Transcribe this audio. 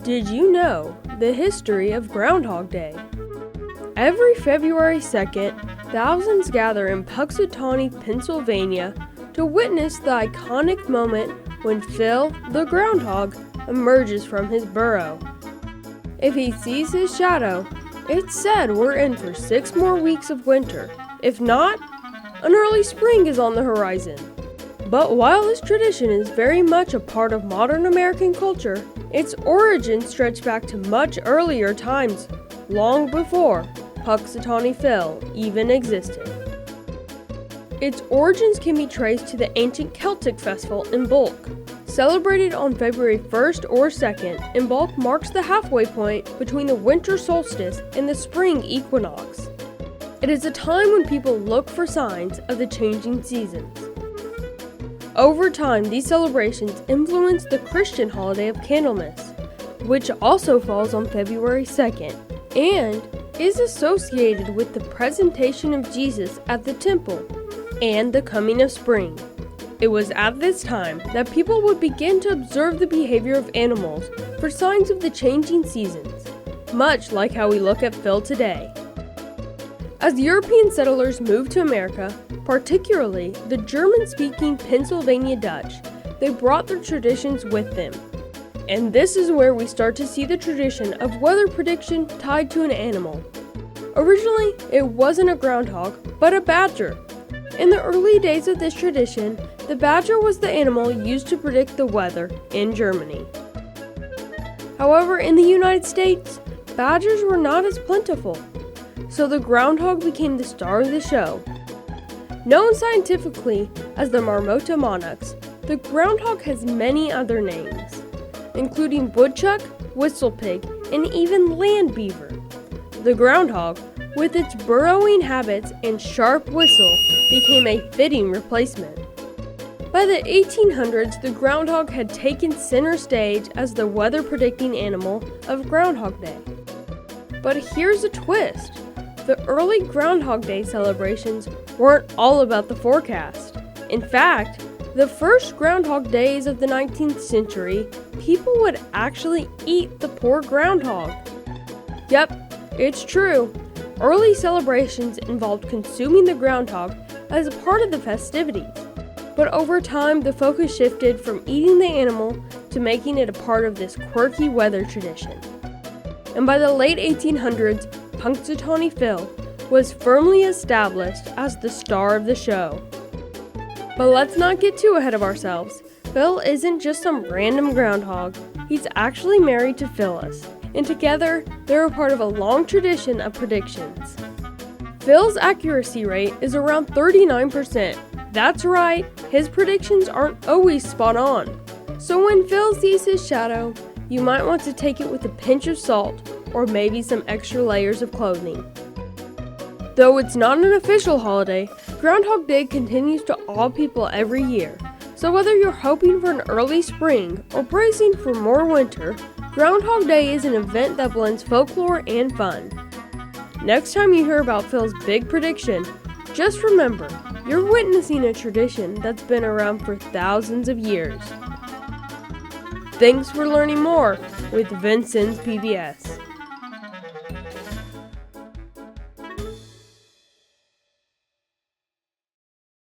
Did you know the history of Groundhog Day? Every February 2nd, thousands gather in Punxsutawney, Pennsylvania to witness the iconic moment when Phil, the groundhog, emerges from his burrow. If he sees his shadow, it's said we're in for 6 more weeks of winter. If not, an early spring is on the horizon. But while this tradition is very much a part of modern American culture, its origins stretch back to much earlier times, long before Punxsutawney Phil even existed. Its origins can be traced to the ancient Celtic festival Imbolc. Celebrated on February 1st or 2nd, Imbolc marks the halfway point between the winter solstice and the spring equinox. It is a time when people look for signs of the changing seasons. Over time, these celebrations influenced the Christian holiday of Candlemas, which also falls on February 2nd, and is associated with the presentation of Jesus at the temple and the coming of spring. It was at this time that people would begin to observe the behavior of animals for signs of the changing seasons, much like how we look at Phil today. As European settlers moved to America, particularly the German-speaking Pennsylvania Dutch, they brought their traditions with them. And this is where we start to see the tradition of weather prediction tied to an animal. Originally, it wasn't a groundhog, but a badger. In the early days of this tradition, the badger was the animal used to predict the weather in Germany. However, in the United States, badgers were not as plentiful, so the groundhog became the star of the show. Known scientifically as the Marmota monarchs, the groundhog has many other names, including woodchuck, whistlepig, and even land beaver. The groundhog, with its burrowing habits and sharp whistle, became a fitting replacement. By the 1800s, the groundhog had taken center stage as the weather-predicting animal of Groundhog Day. But here's a twist. The early Groundhog Day celebrations weren't all about the forecast. In fact, the first Groundhog Days of the 19th century, people would actually eat the poor groundhog. Yep, it's true. Early celebrations involved consuming the groundhog as a part of the festivities. But over time, the focus shifted from eating the animal to making it a part of this quirky weather tradition. And by the late 1800s, Punxsutawney Phil was firmly established as the star of the show. But let's not get too ahead of ourselves. Phil isn't just some random groundhog. He's actually married to Phyllis, and together they're a part of a long tradition of predictions. Phil's accuracy rate is around 39%. That's right, his predictions aren't always spot on. So when Phil sees his shadow, you might want to take it with a pinch of salt or maybe some extra layers of clothing. Though it's not an official holiday, Groundhog Day continues to awe people every year. So whether you're hoping for an early spring or bracing for more winter, Groundhog Day is an event that blends folklore and fun. Next time you hear about Phil's big prediction, just remember, you're witnessing a tradition that's been around for thousands of years. Thanks for learning more with Vincent's PBS.